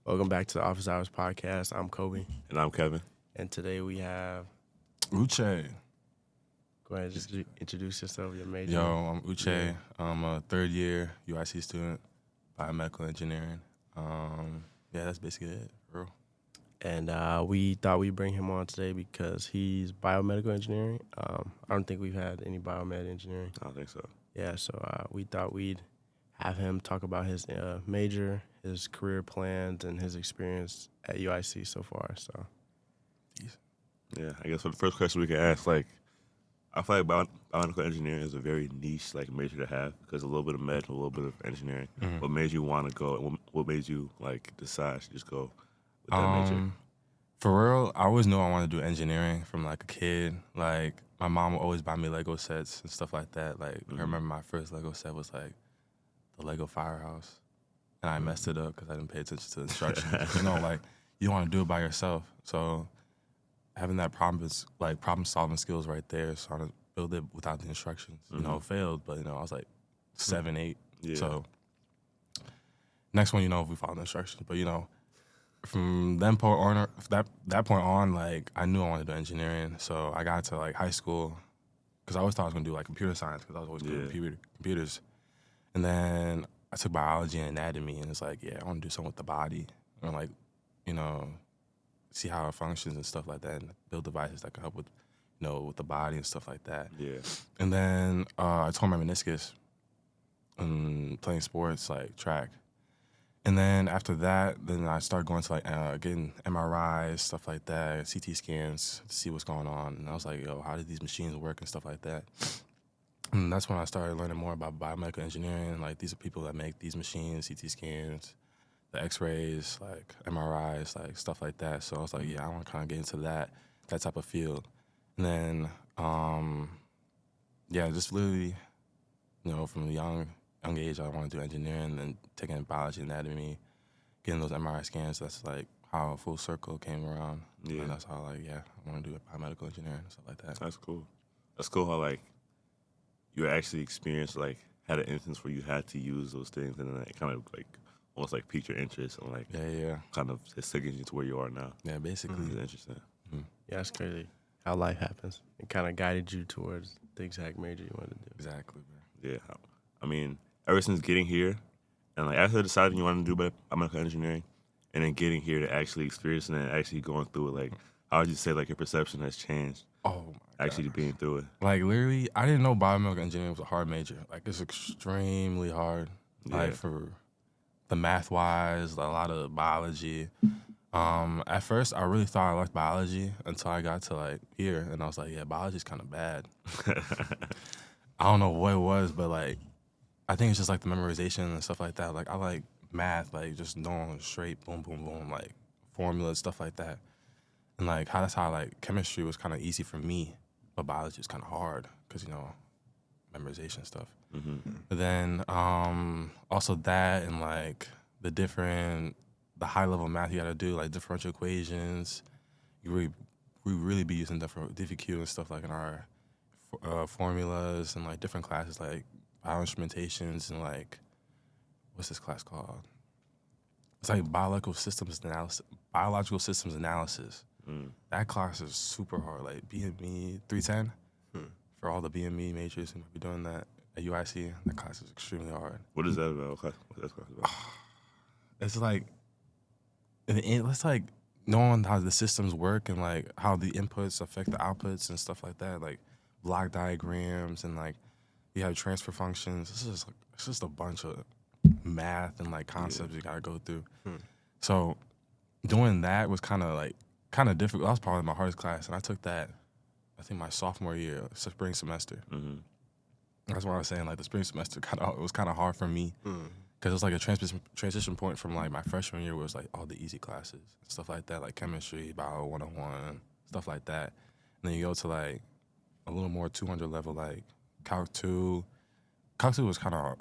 Welcome back to the Office Hours Podcast. I'm Kobe, And I'm Kevin. and today we have. Uche. Go ahead, just introduce yourself, your major. Yo, I'm Uche. I'm a third year UIC student, Biomedical Engineering. That's basically it, bro. And we thought we'd bring him on today because he's biomedical engineering. I don't think we've had any biomed engineering. I don't think so. Yeah, so we thought we'd have him talk about his major, his career plans, and his experience at UIC so far. So, Yeah, I guess for the first question we can ask, I feel like biomedical engineering is a very niche major to have because a little bit of med and a little bit of engineering. Mm-hmm. What made you want to go? What made you decide to just go with that major? For real, I always knew I wanted to do engineering from a kid. My mom would always buy me Lego sets and stuff like that. I remember my first Lego set was the Lego Firehouse, and I messed it up because I didn't pay attention to the instructions. You want to do it by yourself, so having that problem solving skills right there, so trying to build it without the instructions. It failed, but I was 7, 8. Yeah. So next one, we followed the instructions. But from that point on, I knew I wanted to do engineering. So I got to high school because I always thought I was gonna do computer science because I was always good at computers. And then I took biology and anatomy, and it's I want to do something with the body, and see how it functions and stuff like that, and build devices that can help with, with the body and stuff like that. Yeah. And then I tore my meniscus playing sports track. And then after that, then I started going to getting MRIs, stuff like that, CT scans to see what's going on. And I was like, yo, how do these machines work and stuff like that? And that's when I started learning more about biomedical engineering. These are people that make these machines, CT scans, the X-rays, MRIs, stuff like that. So I was I want to kind of get into that type of field. And then, just literally, from a young age, I want to do engineering, and taking biology, anatomy, getting those MRI scans. That's how a full circle came around. Yeah. And that's how I want to do biomedical engineering and stuff like that. That's cool. That's cool how you actually experienced had an instance where you had to use those things, and then it kind of almost piqued your interest and kind of just took you to where you are now. Yeah, basically. It's interesting. yeah, it's crazy how life happens. It kind of guided you towards the exact major you wanted to do. Exactly, bro. Yeah. I mean, ever since getting here, and after deciding you wanted to do biomedical engineering, and then getting here to actually experiencing it and actually going through it, how would you say your perception has changed? Oh my Actually gosh. being through it. Literally, I didn't know biomedical engineering was a hard major. It's extremely hard. Yeah. For the math-wise, a lot of biology. At first, I really thought I liked biology until I got to here, and I was biology's kind of bad. I don't know what it was, but I think it's just the memorization and stuff like that. I like math, just knowing straight, boom, boom, boom, formulas, stuff like that. And that's how chemistry was kind of easy for me, but biology was kind of hard because memorization stuff. Mm-hmm. But then also that and the high level math you got to do, differential equations. We really be using DFQ and stuff in our formulas and different classes bioinstrumentations and what's this class called? It's biological systems analysis. That class is super hard. BME 310 for all the BME majors and be doing that at UIC. That class is extremely hard. What is that about? What's that class about? It's it's knowing how the systems work and how the inputs affect the outputs and stuff like that. Block diagrams and you have transfer functions. It's just a bunch of math and concepts you gotta go through. So doing that was kind of difficult. That was probably my hardest class, and I took that I think my sophomore year, spring semester. Mm-hmm. That's what I was saying. The spring semester it was kind of hard for me because it was a transition point from my freshman year, where it was all the easy classes, stuff like that, chemistry, bio 101, stuff like that. And then you go to a little more 200 level, Calc 2. Calc 2 was kind of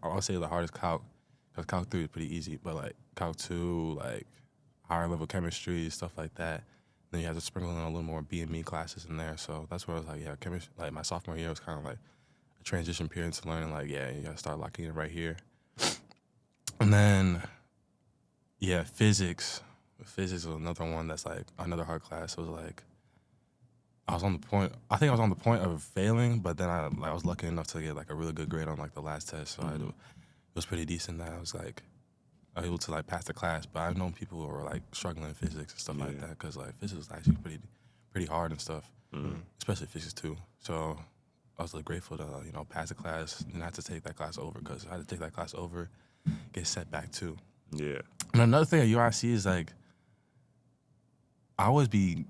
I would say the hardest calc, because Calc 3 is pretty easy, but Calc 2, higher level chemistry, stuff like that. Then you have to sprinkle in a little more BME classes in there. So that's where I was chemistry. My sophomore year was kind of a transition period to learning. You gotta start locking in right here. And then Yeah, physics. Physics was another one that's like another hard class. It was like I was on the point. I think I was on the point of failing, but then I was lucky enough to get like a really good grade on like the last test. So it was pretty decent. That I was like able to like pass the class. But I've known people who were like struggling in physics and stuff like that because like physics is actually pretty hard and stuff, especially physics too. So I was like grateful to pass the class and not to take that class over because I had to take that class over, get set back too. Yeah. And another thing at UIC is like I always be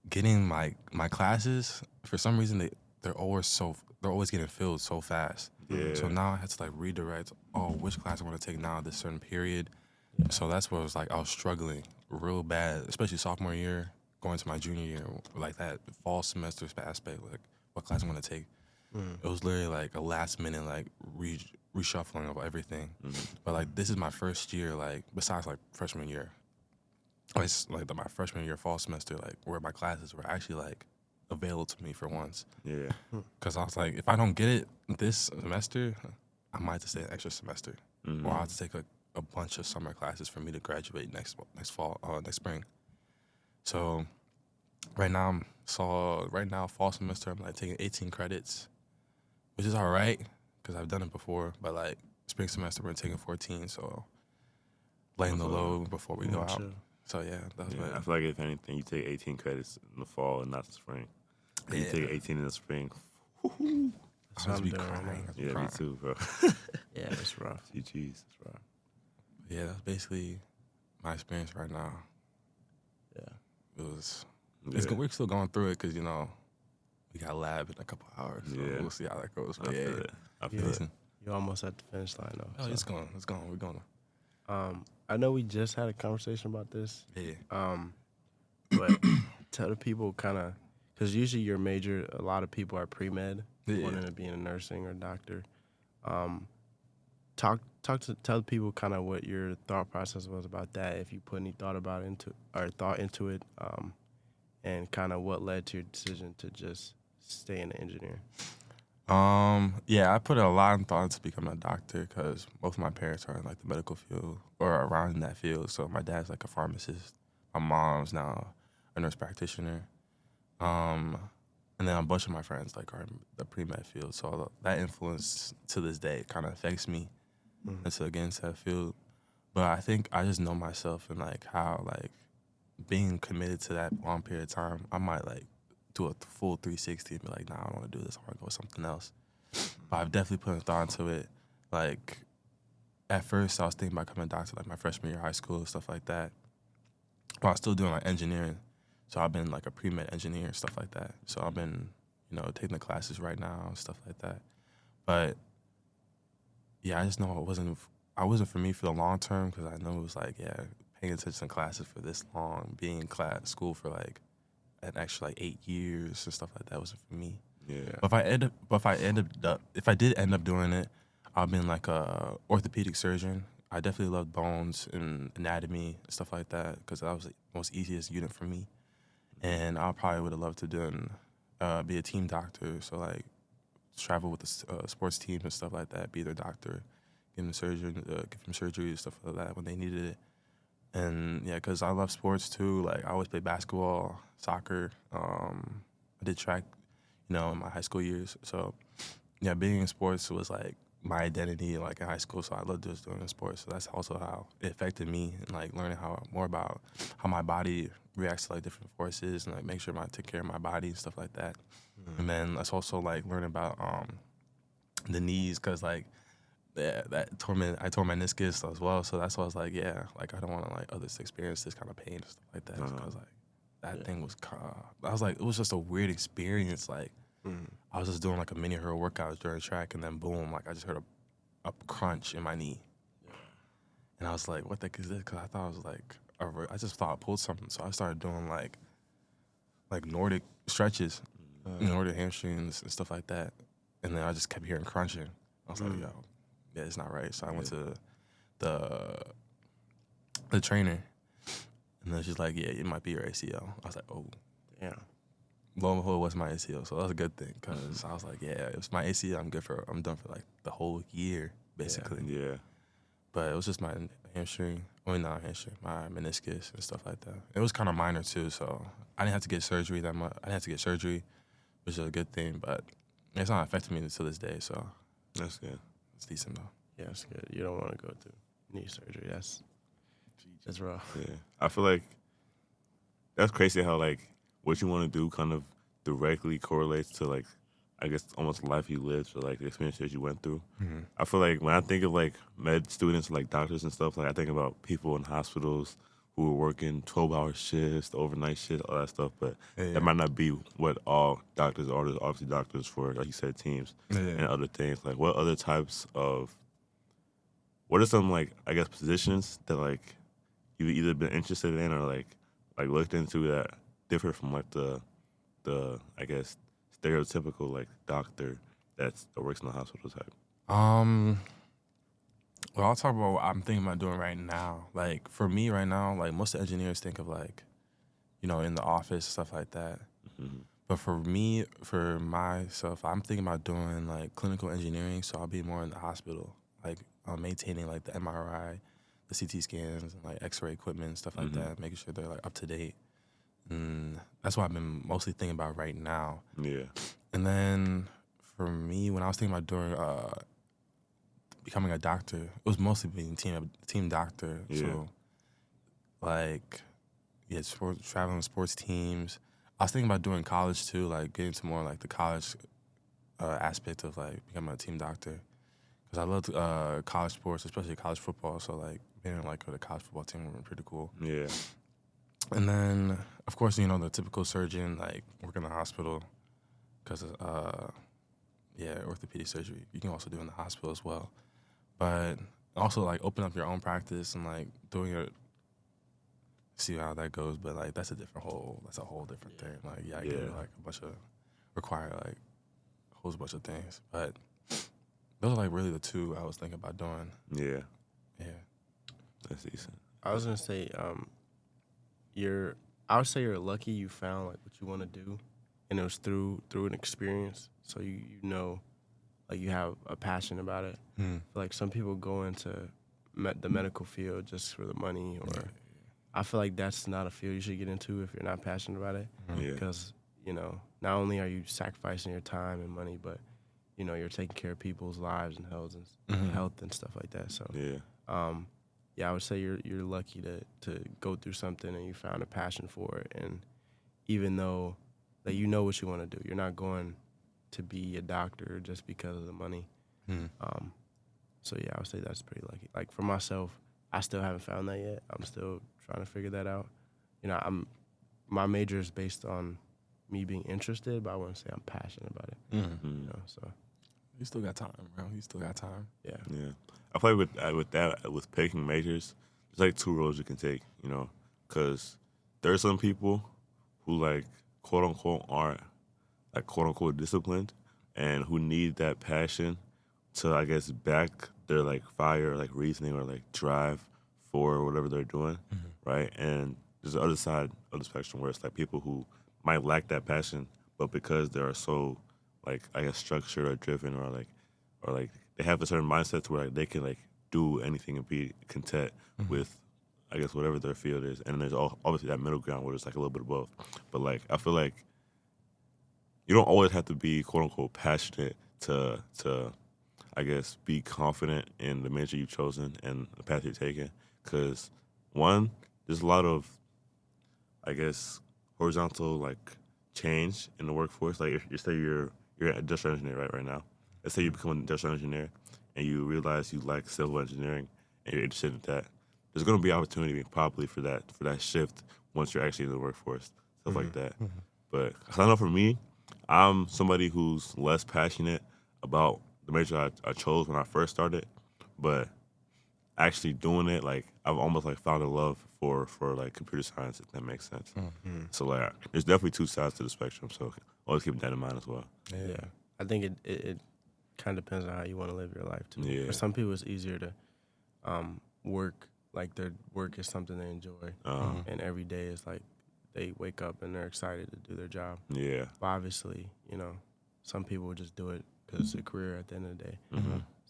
getting my classes for some reason they're always getting filled so fast. Yeah. So now I had to like redirect which class I want to take now this certain period. Yeah. So that's where it was like I was struggling real bad, especially sophomore year, going to my junior year, like that fall semester aspect, like what class I'm gonna take. It was literally like a last minute like reshuffling of everything. But like this is my first year, like besides like freshman year. It's like my freshman year fall semester, like where my classes were actually like available to me for once. Yeah. Because I was like, if I don't get it this semester, I might have to stay an extra semester, or I'll have to take a bunch of summer classes for me to graduate next spring. So right now fall semester I'm like taking 18 credits, which is all right because I've done it before. But like spring semester we're taking 14, so laying the load before we go out. Sure. So yeah, that's I feel like if anything, you take 18 credits in the fall and not the spring. Yeah. You take 18 in the spring. That's what I'm doing right now. Yeah, me too, bro. Yeah, it's rough. GG's, it's rough. Yeah, that's basically my experience right now. Yeah, it was. We're still going through it because we got lab in a couple hours. So we'll see how that goes. But I feel it. You're almost at the finish line though. Oh, it's going. We're going. I know we just had a conversation about this. Yeah. But tell the people kind of, because usually your major, a lot of people are pre-med, wanting to be in nursing or doctor. Tell the people kind of what your thought process was about that, if you put any thought into it, and kind of what led to your decision to just stay in the engineering. I put a lot of thought into becoming a doctor because both of my parents are in like the medical field or around in that field. So my dad's like a pharmacist. My mom's now a nurse practitioner. And then a bunch of my friends like are in the pre-med field. So that influence to this day kind of affects me into getting into that field. But I think I just know myself and like how like being committed to that long period of time, I might like do a full 360 and be like, nah, I don't want to do this. I want to go with something else. But I've definitely put a thought into it. Like, at first, I was thinking about becoming a doctor, like my freshman year of high school and stuff like that. But I was still doing like engineering. So I've been like a pre-med engineer and stuff like that. So I've been, taking the classes right now and stuff like that. But yeah, I just know it wasn't for me for the long term because I know it was like, paying attention to classes for this long, being in school for like an extra like 8 years and stuff like that wasn't for me. Yeah. But if I did end up doing it, I've been like a orthopedic surgeon. I definitely loved bones and anatomy and stuff like that because that was the most easiest unit for me. And I probably would have loved to be a team doctor. So like travel with the sports team and stuff like that. Be their doctor, give them surgery and stuff like that when they needed it. And yeah, because I love sports too. Like I always played basketball, soccer. I did track, in my high school years. So yeah, being in sports was like my identity, like in high school. So I loved just doing sports. So that's also how it affected me and like learning more about how my body reacts to like different forces and like make sure I take care of my body and stuff like that. And then that's also like learning about the knees because like. Yeah, I tore meniscus as well, so that's why I was like, like I don't want to like others to experience this kind of pain and stuff like that. Because like that thing was, I was like, it was just a weird experience. Like I was just doing like a mini hurdle workout during track, and then boom, like I just heard a crunch in my knee, and I was like, what the heck is this? Because I thought it was like, I just thought I pulled something, so I started doing like Nordic stretches, Nordic hamstrings and stuff like that, and then I just kept hearing crunching. I was like, yo. Yeah, it's not right. So I went to the trainer, and then she's like, yeah, it might be your ACL. I was like, oh. Damn. Lo and behold, it was my ACL. So that was a good thing because I was like, yeah, if it's my ACL, I'm done for like the whole year, basically. Yeah. But it was just my hamstring. Well, not hamstring, my meniscus and stuff like that. It was kind of minor too, so I didn't have to get surgery that much. I didn't have to get surgery, which is a good thing, but it's not affecting me to this day, so That's good. it's decent though. Yeah, it's good. You don't want to go through knee surgery. That's rough. Yeah, I feel like that's crazy how like what you want to do kind of directly correlates to like I guess almost the life you lived or like the experiences you went through. Mm-hmm. I feel like when I think of like med students, like doctors and stuff, like I think about people in hospitals who were working 12-hour shifts, overnight shifts, all that stuff. But that might not be what all doctors are. There's obviously doctors for, like you said, teams and other things. Like what other types of, what are some like I guess positions that like you've either been interested in or like looked into that differ from like the I guess stereotypical like doctor that works in the hospital type? Well, I'll talk about what I'm thinking about doing right now. Like for me right now, like most of the engineers think of like, you know, in the office, stuff like that. Mm-hmm. But for me, for myself, I'm thinking about doing like clinical engineering. So I'll be more in the hospital, like maintaining like the MRI, the CT scans, and like X-ray equipment and stuff like that, making sure they're like up to date. And that's what I've been mostly thinking about right now. Yeah. And then for me, when I was thinking about doing becoming a doctor, it was mostly being team doctor. Yeah. So like traveling with sports teams. I was thinking about doing college too, like getting to more like the college aspect of like becoming a team doctor. Because I love college sports, especially college football. So like being like with a college football team would be pretty cool. Yeah. And then, of course, you know, the typical surgeon, like, work in the hospital. Because, orthopedic surgery, you can also do in the hospital as well. But also, like, open up your own practice and, like, see how that goes. But, like, that's a whole different thing. Like, I get, like, a whole bunch of things. But those are, like, really the two I was thinking about doing. Yeah. Yeah. That's decent. I was gonna say, I would say you're lucky you found like what you want to do, and it was through an experience. So you know, like you have a passion about it. Like some people go into the medical field just for the money, or I feel like that's not a field you should get into if you're not passionate about it. Because you know, not only are you sacrificing your time and money, but you know you're taking care of people's lives and health and stuff like that. So I would say you're lucky to go through something and you found a passion for it. And even though that you know what you want to do, you're not going to be a doctor just because of the money. So I would say that's pretty lucky. Like for myself, I still haven't found that yet. I'm still trying to figure that out. You know, my major is based on me being interested, but I wouldn't say I'm passionate about it. You know, so You still got time, bro. You still got time. yeah. I play with that with picking majors. There's like two roads you can take, you know, because there's some people who like quote unquote aren't like quote unquote disciplined and who need that passion to I guess back their like fire, like reasoning or like drive for whatever they're doing, right? And there's the other side of the spectrum where it's like people who might lack that passion, but because they are so like I guess structured or driven or like they have a certain mindset to where like, they can like do anything and be content with I guess whatever their field is. And there's obviously that middle ground where it's like a little bit of both. But like I feel like you don't always have to be quote unquote passionate to I guess be confident in the major you've chosen and the path you're taking. Because one, there's a lot of I guess horizontal like change in the workforce. Like if you say you're an industrial engineer right now. Let's say you become an industrial engineer and you realize you like civil engineering and you're interested in that. There's going to be opportunity probably for that shift once you're actually in the workforce, stuff like that. But I know for me, I'm somebody who's less passionate about the major I chose when I first started, but actually doing it, like I've almost like found a love for like computer science, if that makes sense. So like there's definitely two sides to the spectrum, so always keep that in mind as well. Yeah. I think it kind of depends on how you want to live your life too. Yeah. For some people, it's easier to work, like their work is something they enjoy, and every day is like they wake up and they're excited to do their job. Yeah. But obviously, you know, some people just do it because it's a career at the end of the day.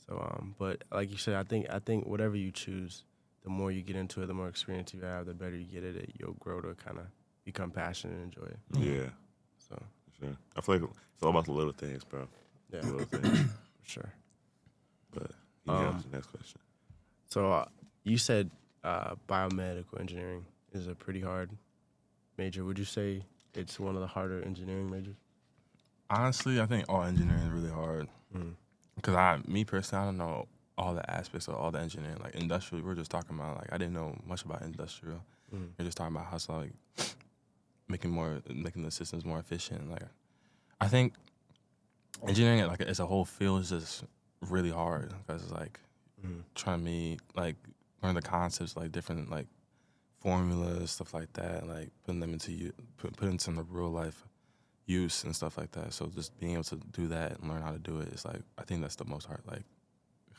So, but like you said, I think whatever you choose, the more you get into it, the more experience you have, the better you get at it. You'll grow to kind of become passionate and enjoy it. Yeah. So For sure. I feel like it's all about the little things, bro. yeah, The little things. for sure. But you can answer the next question. So you said biomedical engineering is a pretty hard major. Would you say it's one of the harder engineering majors? Honestly, I think all engineering is really hard. Because me personally, I don't know all the aspects of all the engineering. Like industrial, we were just talking about, like, I didn't know much about industrial. We're just talking about how to, like, making the systems more efficient. Like, I think engineering, like, as a whole field is just really hard because it's like trying to learn the concepts, like different like formulas, stuff like that, like putting them into put into the real life use and stuff like that. So just being able to do that and learn how to do it is like, I think that's the most hard, like,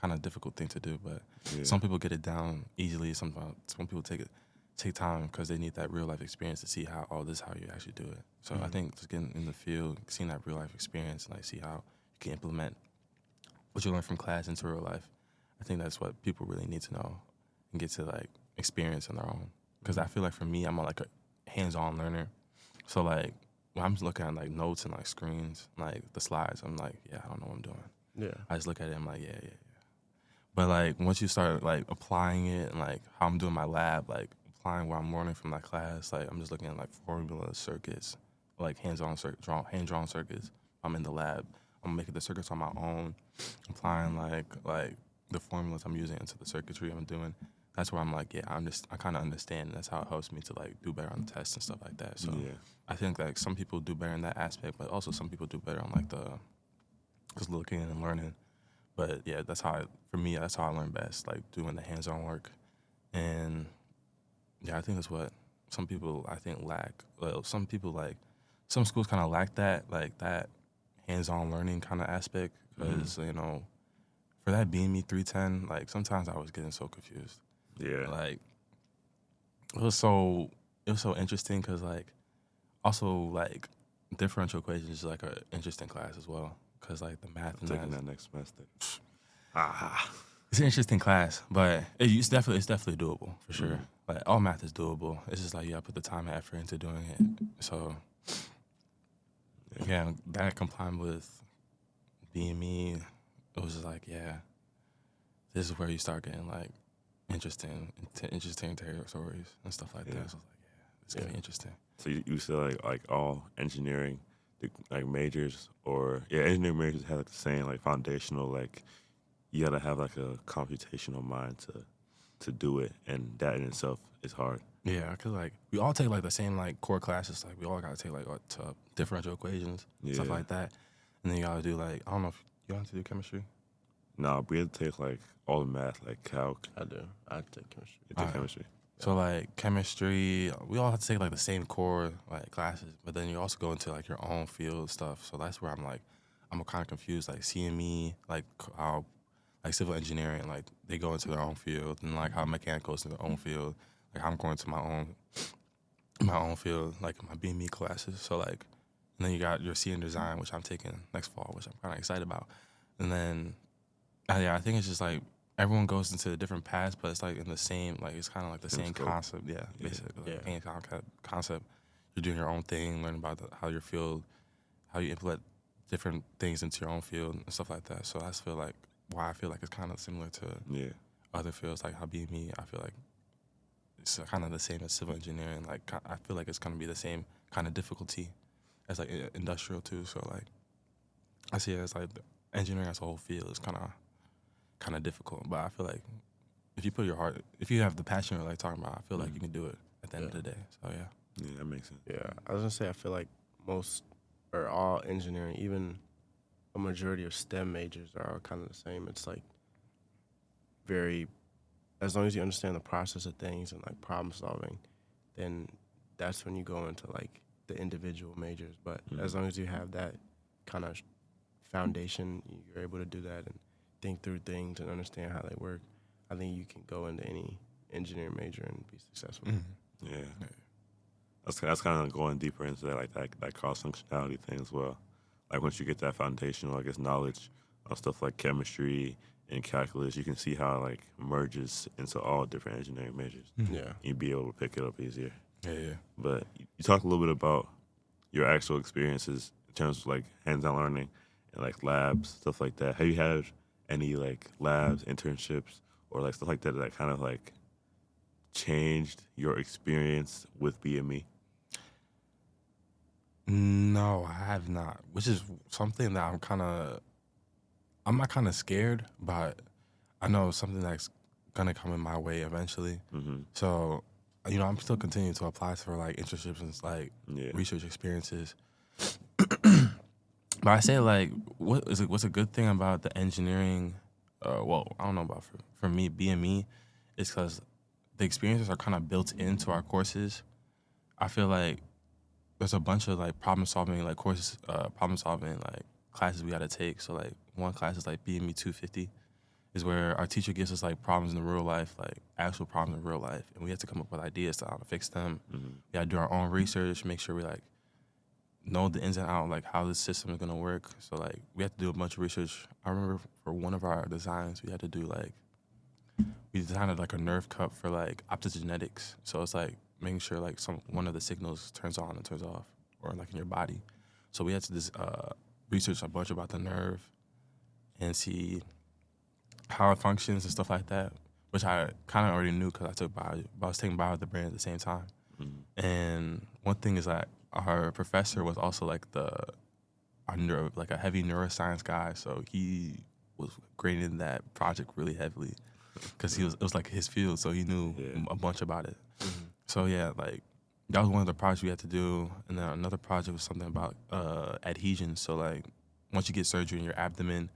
kind of difficult thing to do. But some people get it down easily. Some people take time because they need that real life experience to see how, oh, this is how you actually do it. So I think just getting in the field, seeing that real life experience, and like see how you can implement what you learn from class into real life. I think that's what people really need to know and get to like experience on their own. Because I feel like for me, I'm like a hands-on learner. So like when I'm just looking at like notes and like screens, like the slides, I'm like, yeah, I don't know what I'm doing. Yeah. I just look at it, I'm like, yeah. But like once you start like applying it and like how I'm doing my lab, like applying what I'm learning from my class, like I'm just looking at like formulas, circuits, like hand-drawn circuits. I'm in the lab. I'm making the circuits on my own, applying like the formulas I'm using into the circuitry I'm doing. That's where I'm like, yeah, I kind of understand. And that's how it helps me to like do better on the tests and stuff like that. So I think like some people do better in that aspect, but also some people do better on like just looking and learning. But yeah, that's how I learn best, like doing the hands-on work. And yeah, I think that's what some people I think lack. Well, some people like, some schools kind of lack that, like that hands-on learning kind of aspect. Because, you know, for that BME 310, like sometimes I was getting so confused. Yeah. Like, it was so interesting because like, also like differential equations is like an interesting class as well. Because like the math and taking that next semester. It's an interesting class, but it's definitely doable for sure. Like all math is doable. It's just like you gotta put the time and effort into doing it. So yeah, that combined with BME, it was just like, yeah, this is where you start getting like interesting territories and stuff like that. So I was like, yeah, it's gonna be interesting. So you said like all engineering like majors or engineering majors have like the same like foundational, like you gotta have like a computational mind to do it, and that in itself is hard. Yeah, because like we all take like the same like core classes. Like we all gotta take like differential equations, stuff like that, and then you gotta do like, I don't know if you have to do chemistry. No, we had to take like all the math, like calc. I do. I take chemistry. You take chemistry. So like chemistry, we all have to take like the same core like classes, but then you also go into like your own field stuff. So that's where I'm kind of confused. Like CME, like how like civil engineering, like they go into their own field, and like how mechanical is in their own field. Like I'm going to my own field, like my BME classes. So like, and then you got your CN design, which I'm taking next fall, which I'm kind of excited about. And then, I think it's just like everyone goes into different paths, but it's like in the same, like it's kind of like the same concept. Yeah, basically. Like any concept. You're doing your own thing, learning about how your field, how you implement different things into your own field and stuff like that. So I feel like why I feel like it's kind of similar to other fields, like how BME, I feel like it's kind of the same as civil engineering. Like I feel like it's going to be the same kind of difficulty as like industrial too. So like I see it as like engineering as a whole field is kind of difficult. But I feel like if you have the passion you're like talking about, I feel like you can do it at the end of the day. So yeah, that makes sense. Yeah, I was gonna say I feel like most or all engineering, even a majority of STEM majors are all kind of the same. It's like as long as you understand the process of things and like problem solving, then that's when you go into like the individual majors. But as long as you have that kind of foundation, you're able to do that and think through things and understand how they work. I think you can go into any engineering major and be successful. Yeah. That's kind of going deeper into that, like that cross-functionality thing as well. Like once you get that foundational, I guess, knowledge on stuff like chemistry in calculus, you can see how like merges into all different engineering majors. Yeah. You'd be able to pick it up easier. Yeah. But you talked a little bit about your actual experiences in terms of like hands-on learning and like labs, stuff like that. Have you had any like labs, internships, or like stuff like that that kind of like changed your experience with BME? No, I have not. Which is something that I'm not kind of scared, but I know something that's gonna come in my way eventually. Mm-hmm. So, I'm still continuing to apply for like internships and like research experiences. But I say like, what's a good thing about the engineering? Well, I don't know about for me BME, is because the experiences are kind of built into our courses. I feel like there's a bunch of like problem solving like courses, like classes we got to take. So like one class is like BME 250, is where our teacher gives us like problems in the real life, like actual problems in real life, and we have to come up with ideas to how to fix them. Mm-hmm. We got to do our own research, make sure we like know the ins and outs, like how this system is gonna work. So like we had to do a bunch of research. I remember for one of our designs, we had to do like we designed like a nerve cup for like optogenetics. So it's like making sure like one of the signals turns on and turns off, or like in your body. So we had to research a bunch about the nerve and see how it functions and stuff like that, which I kind of already knew because I took bio, but I was taking bio with the brain at the same time. Mm-hmm. And one thing is that our professor was also like a heavy neuroscience guy, so he was grading that project really heavily because it was like his field, so he knew a bunch about it. Mm-hmm. So yeah, like that was one of the projects we had to do, and then another project was something about adhesions. So like once you get surgery in your abdomen,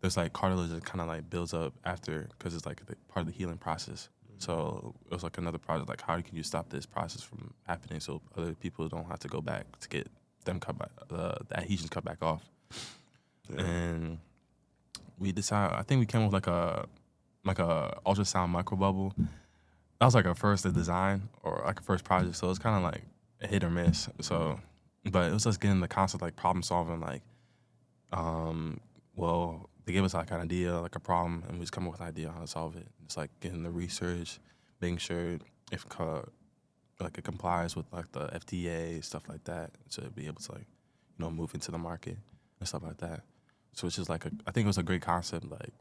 there's like cartilage that kind of like builds up after because it's like part of the healing process. So it was like another project, like how can you stop this process from happening so other people don't have to go back to get them cut back, the adhesions cut back off. Yeah. And we decided, I think we came up with like a ultrasound microbubble. That was like our first design or like a first project, so it was kind of like a hit or miss. So, but it was just getting the concept like problem solving, like, well, they gave us like an idea, like a problem, and we just come up with an idea on how to solve it. It's like getting the research, making sure if like it complies with like the FDA, stuff like that, to be able to like, move into the market and stuff like that. So it's just like I think it was a great concept, like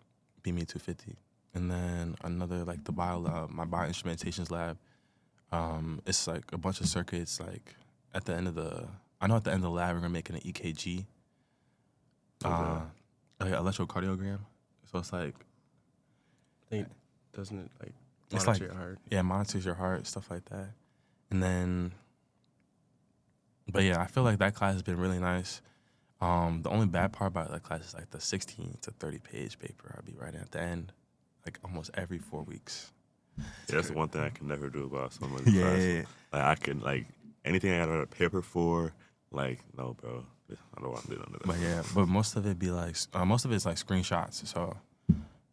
BME 250. And then another like the my bioinstrumentations lab. It's like a bunch of circuits. Like at the end of the lab we're gonna make an EKG. Like electrocardiogram. So it's like, I think, doesn't it like it's monitor like, your heart? Yeah, monitors your heart, stuff like that. And then, but yeah, I feel like that class has been really nice. The only bad part about that class is like the 16 to 30 page paper I'll be writing at the end, like almost every 4 weeks. Yeah, that's the one thing I can never do about some of the classes. Like I can like anything I got to write a paper for, like no, bro. I don't want to do none of that. But yeah, but most of it be like most of it's like screenshots, so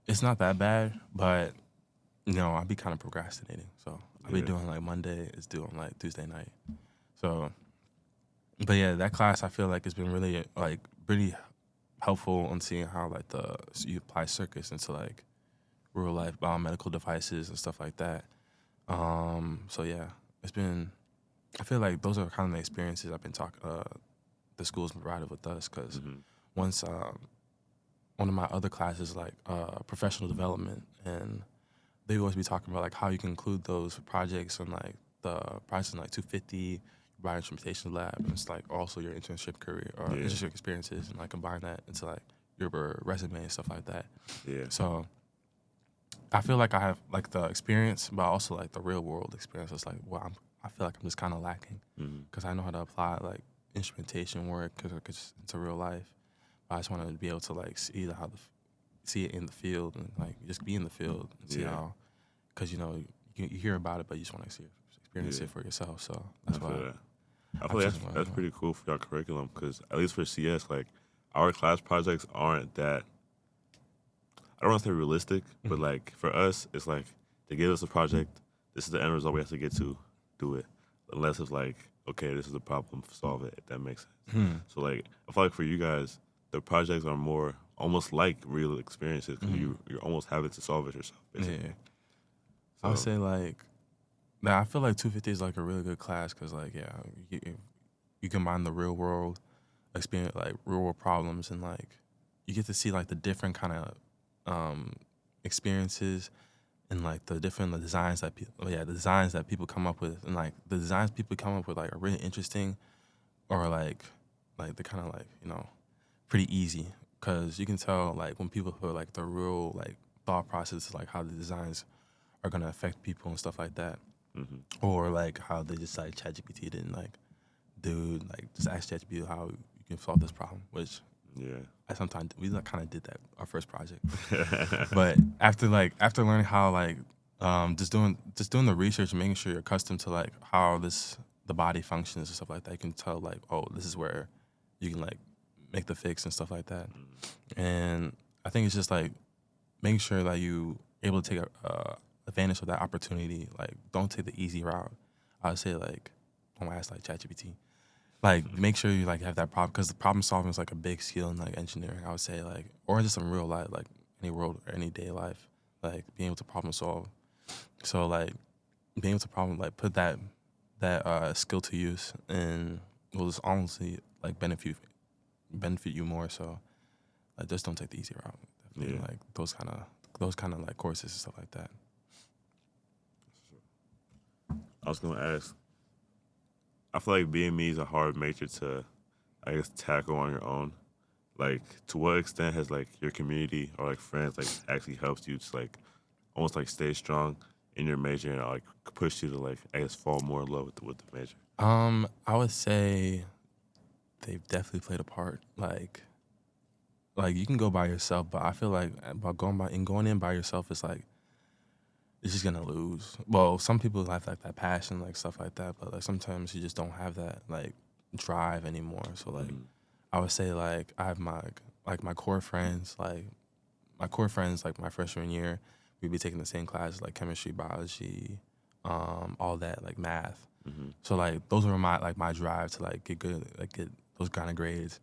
it's not that bad. But I'd be kind of procrastinating, so I'll be doing like Monday, it's due on like Tuesday night. So, but yeah, that class I feel like has been really like pretty helpful on seeing how like you apply circuits into like real life biomedical devices and stuff like that. So yeah, it's been. I feel like those are kind of the experiences I've been talking. The school's provided with us because once one of my other classes like professional development, and they always be talking about like how you can include those projects and like the projects in like 250 bioinstrumentation lab, and it's like also your internship career or internship experiences, and like combine that into like your resume and stuff like that. Yeah. So I feel like I have like the experience, but also like the real world experience. It's like, well, I feel like I'm just kind of lacking because I know how to apply like instrumentation work because it's a real life. But I just want to be able to like see see it in the field and like just be in the field and see how, because you hear about it, but you just want to experience it for yourself. So that's why. I feel like that's pretty cool for your curriculum because at least for CS, like our class projects aren't that. I don't want to say realistic, but like for us, it's like they give us a project. This is the end result we have to get to. Do it, unless it's like, okay, this is the problem, solve it, if that makes sense. So like I feel like for you guys, the projects are more almost like real experiences because you're almost having to solve it yourself. Basically. Yeah. So, I would say like, nah, I feel like 250 is like a really good class because like you combine the real world experience, like real world problems, and like you get to see like the different kind of experiences and like the different designs that people come up with, and like the designs people come up with like are really interesting, or like they're kind of like pretty easy because you can tell like when people put like the real like thought process, like how the designs are gonna affect people and stuff like that, or like how they just like ChatGPT didn't like do like just ask ChatGPT how you can solve this problem, which I sometimes we kind of did that our first project, but after learning how like just doing the research and making sure you're accustomed to like how the body functions and stuff like that, you can tell like, oh, this is where you can like make the fix and stuff like that. And I think it's just like making sure that you able to take advantage of that opportunity. Like, don't take the easy route. I would say like don't ask like ChatGPT. Like, make sure you like have that problem, because the problem solving is like a big skill in like engineering. I would say like, or just in real life, like any day life, like being able to problem solve. So like being able to put that skill to use, and will just honestly like benefit you more. So like just don't take the easy route. Definitely like those kind of like courses and stuff like that. I was gonna ask, I feel like BME is a hard major to, I guess, tackle on your own. Like, to what extent has like your community or like friends like actually helped you to like almost like stay strong in your major and like push you to like, I guess, fall more in love with the major? I would say they've definitely played a part. Like you can go by yourself, but I feel like about going in by yourself, it's like you're just gonna lose. Well, some people have like that passion, like stuff like that, but like sometimes you just don't have that like drive anymore. So like I would say like I have my core friends, like my freshman year, we'd be taking the same classes like chemistry, biology, all that, like math. So like those were my drive to like get good, like get those kind of grades.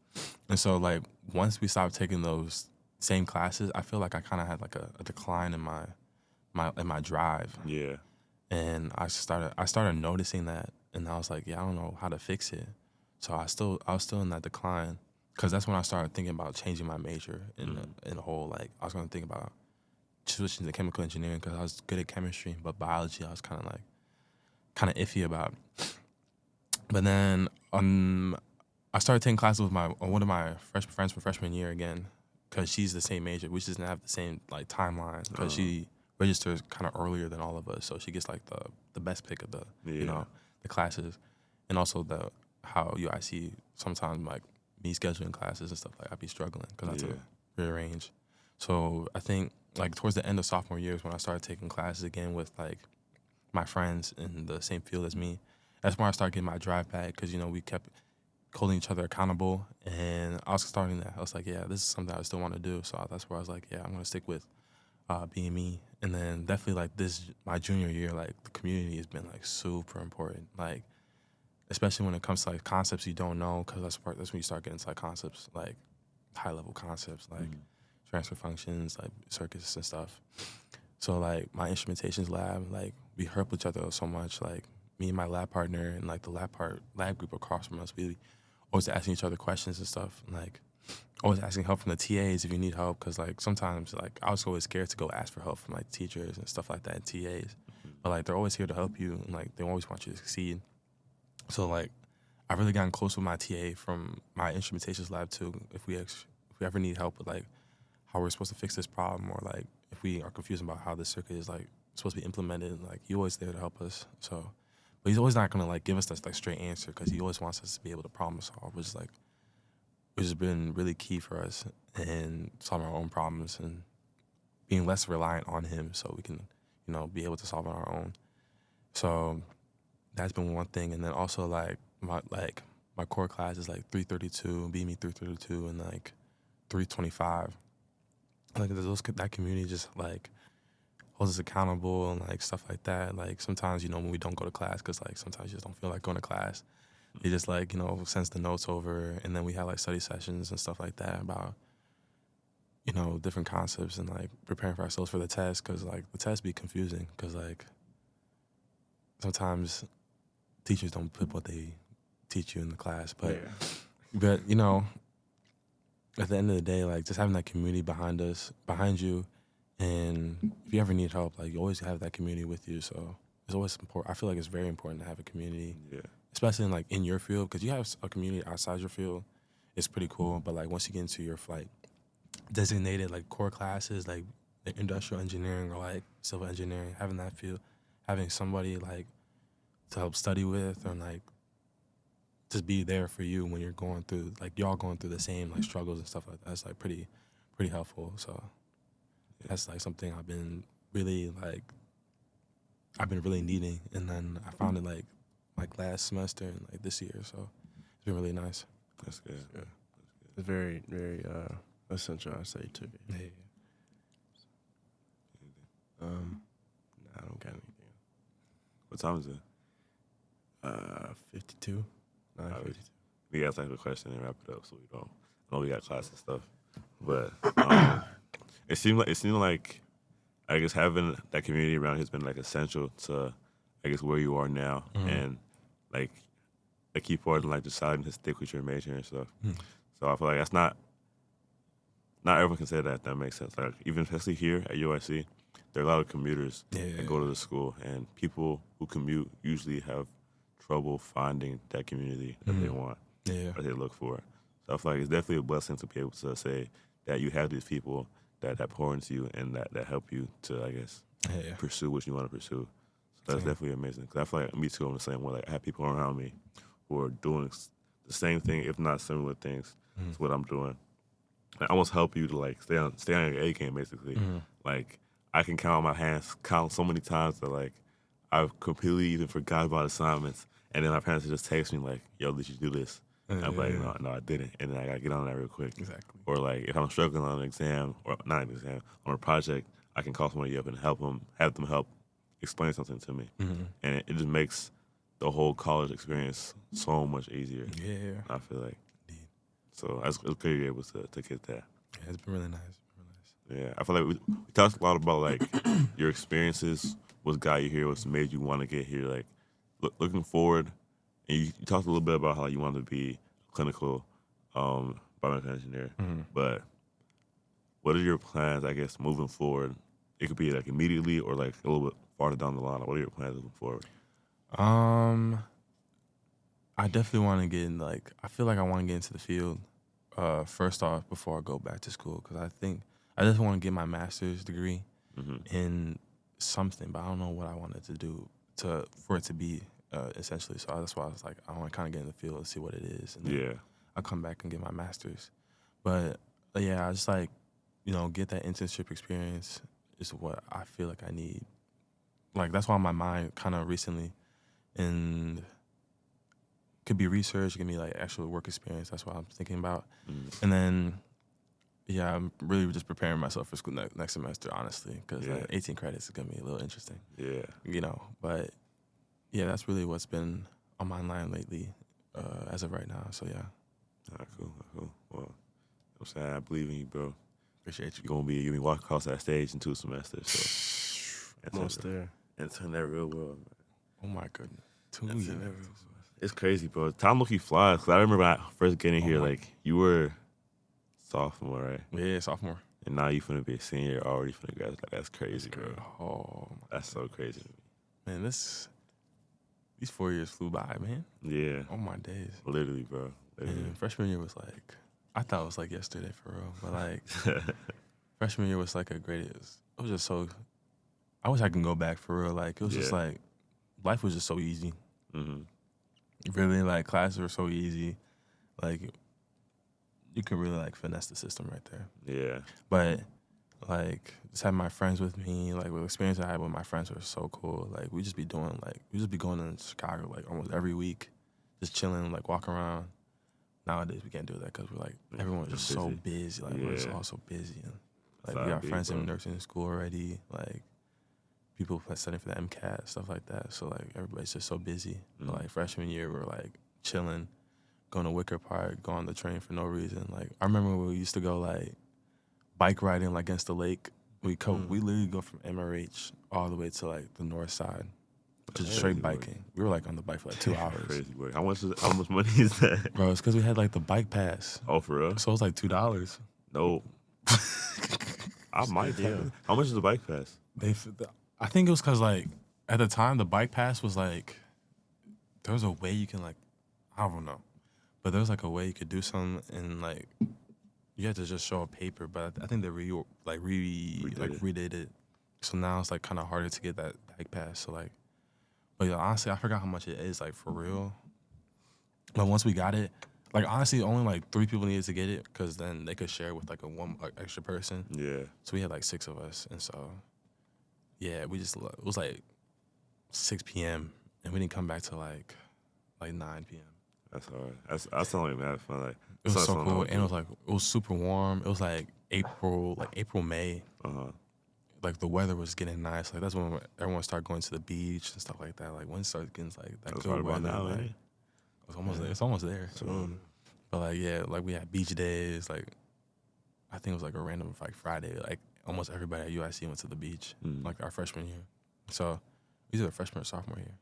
And so like once we stopped taking those same classes, I feel like I kind of had like a decline in my drive. Yeah. And I started noticing that, and I was like, I don't know how to fix it. So I was still in that decline, because that's when I started thinking about changing my major in the whole, like I was going to think about switching to chemical engineering, because I was good at chemistry, but biology I was kind of iffy about. But then I started taking classes with one of my friends from freshman year again, because she's the same major. We just didn't have the same like timeline, because she registers kind of earlier than all of us, so she gets like the best pick of the the classes, and also how UIC sometimes like me scheduling classes and stuff, like I'd be struggling because I have to rearrange. So I think like towards the end of sophomore years, when I started taking classes again with like my friends in the same field as me, that's when I started getting my drive back, because we kept holding each other accountable, and I was starting that. I was like, this is something I still want to do. So that's where I was like, I'm going to stick with BME. And then definitely like my junior year, like the community has been like super important. Like, especially when it comes to like concepts you don't know, because that's when you start getting into like concepts, like high level concepts, like transfer functions, like circuits and stuff. So like my instrumentations lab, like we help each other so much. Like me and my lab partner and like the lab group across from us, we always asking each other questions and stuff. And, like always asking help from the TAs if you need help, because like sometimes like I was always scared to go ask for help from like teachers and stuff like that and TAs, but like they're always here to help you, and like they always want you to succeed. So like I've really gotten close with my TA from my instrumentations lab too. If we ever need help with like how we're supposed to fix this problem, or like if we are confused about how this circuit is like supposed to be implemented, like he's always there to help us. So, but he's always not gonna like give us that like straight answer, because he always wants us to be able to problem solve, which has been really key for us in solving our own problems and being less reliant on him, so we can be able to solve on our own. So that's been one thing. And then also like my core class is like 332, BME 332, and like 325. Like that community just like holds us accountable and like stuff like that. Like sometimes when we don't go to class, because like sometimes you just don't feel like going to class, he just like sends the notes over, and then we have like study sessions and stuff like that about you know, different concepts and like preparing for ourselves for the test, because like the test be confusing, because like sometimes teachers don't put what they teach you in the class, but you know, at the end of the day, like just having that community behind you, and if you ever need help, like you always have that community with you. So it's always important. I feel like it's very important to have a community, especially in like in your field, because you have a community outside your field. It's pretty cool, but like once you get into your like designated like core classes, like industrial engineering or like civil engineering, having that field, having somebody like to help study with, or like just be there for you when you're going through, like y'all going through the same like struggles and stuff like that. That's like pretty helpful. So that's like something I've been really needing, and then I found it like last semester and like this year. So it's been really nice. That's good. Yeah. It's very, very essential, I say, too. Yeah. I don't got anything. What time is it? 52. 9:52. We ask like a question and wrap it up, so we don't. I know we got class and stuff, but it seemed like I guess having that community around here has been like essential to I guess where you are now, and like a key part in like deciding to stick with your major and stuff. So I feel like that's not everyone can say that. If that makes sense. Like even especially here at UIC, there are a lot of commuters that go to the school, and people who commute usually have trouble finding that community that they want, that they look for. So I feel like it's definitely a blessing to be able to say that you have these people that pour into you and that help you to, I guess, pursue what you want to pursue. So that's definitely amazing. Because I feel like me too, I'm the same way. Like I have people around me who are doing the same thing, if not similar things, to what I'm doing. I almost help you to like stay on your A game, basically. Like I can count on my hands, count so many times that like I've completely even forgot about assignments, and then my parents would just text me like, "Yo, did you do this?" And I'm like, "No, I didn't," and then I gotta get on that real quick. Exactly. Or like if I'm struggling on an exam, or not an exam, on a project, I can call somebody up and have them help explain something to me, and it just makes the whole college experience so much easier. Yeah, I feel like. Indeed. So it's good you're able to get that. Yeah, it's been really nice. Yeah, I feel like we talked a lot about like your experiences, what's got you here, what's made you want to get here. Like looking forward, and you talked a little bit about how you want to be a clinical biomedical engineer. But what are your plans, I guess, moving forward? It could be like immediately or like a little bit farther down the line. What are your plans moving forward? I definitely want to get in, like, I feel like I want to get into the field first off before I go back to school, because I think I just want to get my master's degree in something, but I don't know what I wanted to do for it to be essentially. So that's why I was like, I want to kind of get in the field and see what it is, and then I'll come back and get my master's. But yeah, I just like, you know, get that internship experience is what I feel like I need. Like that's why my mind kind of recently, and could be research, it could be like actual work experience. That's what I'm thinking about. And then, yeah, I'm really just preparing myself for school next semester, honestly, because 18 credits is going to be a little interesting. Yeah. You know, but yeah, that's really what's been on my mind lately as of right now. So, yeah. All right, cool. Well, I'm saying I believe in you, bro. Appreciate you. You're going to be walking across that stage in 2 semesters. So. Almost there. Enter that real world, man. Oh, my goodness. 2 years. It's crazy, bro. Time look flies. Cause I remember when I first getting here, like you were sophomore, right? Yeah, sophomore. And now you finna be a senior, already finna graduate. Like, that's crazy, bro. Oh, that's so crazy to me. Man, these 4 years flew by, man. Yeah. Oh my days. Literally, bro. Literally. And freshman year was like, I thought it was like yesterday for real, but like freshman year was like it was just so. I wish I could go back for real. Like it was just like life was just so easy. Really, like, classes were so easy. Like, you could really, like, finesse the system right there. Yeah. But, like, just having my friends with me, like, the experience I had with my friends was so cool. Like, we just be going to Chicago, like, almost every week, just chilling, like, walking around. Nowadays, we can't do that because we're, like, everyone's just so busy. Like, we're just all so busy. And, like, we got friends in nursing school already. Like, people studying for the MCAT, stuff like that. So, like, everybody's just so busy. But, like, freshman year, we're, like, chilling, going to Wicker Park, going on the train for no reason. Like, I remember when we used to go, like, bike riding like against the lake. We literally go from MRH all the way to like the north side, just straight biking. We were like on the bike for like 2 hours. Crazy work. How much money is that? Bro, it's because we had like the bike pass. Oh, for real? So it was like $2. No. I might do. How much is the bike pass? I think it was because like at the time the bike pass was like there was a way you can like I don't know, but there was like a way you could do something and like you had to just show a paper. But I think they redid it. So now it's like kind of harder to get that bike pass. So like, but yeah, honestly, I forgot how much it is like for real. But once we got it, like honestly, only like 3 people needed to get it because then they could share with like one extra person. Yeah. So we had like 6 of us, and so yeah, it was like 6 p.m. and we didn't come back till like 9 p.m. That's hard. That sounds like mad fun. Like it was so cool, and it was super warm. It was like April, May. Like the weather was getting nice. Like that's when everyone started going to the beach and stuff like that. Like when it started getting like that good weather. Now, like, it's almost there. Soon. But like yeah, like we had beach days. Like I think it was like a random like Friday. Like almost everybody at UIC went to the beach. Like our freshman year. So we did a freshman or sophomore year.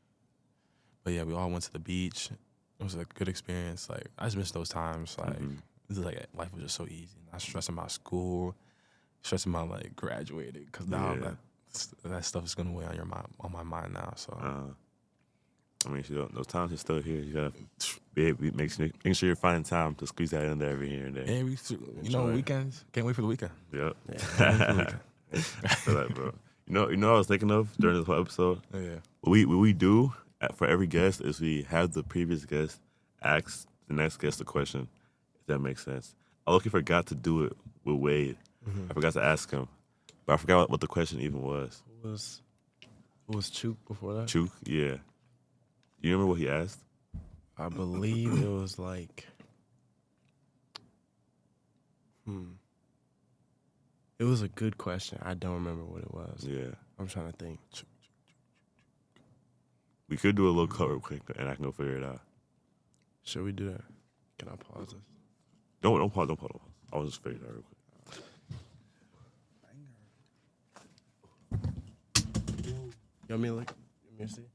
But yeah, we all went to the beach. It was a good experience. Like I just miss those times. Like this is like life was just so easy. Not stressing about school, stressing about like graduating. Because now that stuff is gonna weigh on my mind now. So I mean, those times are still here. You gotta make sure you're finding time to squeeze that in there every here and there. Yeah, weekends. Can't wait for the weekend. Yep. Yeah. I feel that, bro. You know what I was thinking of during this whole episode? Yeah. What we do for every guest is we have the previous guest ask the next guest a question, if that makes sense. I luckily forgot to do it with Wade. I forgot to ask him, but I forgot what the question even was. Who was Chook before that? Chook, yeah. Do you remember what he asked? I believe it was like, it was a good question. I don't remember what it was. Yeah. I'm trying to think. We could do a little cover quick, and I can go figure it out. Should we do that? Can I pause this? Don't pause. I was just figuring it out real quick. You want me to look? You want me to see?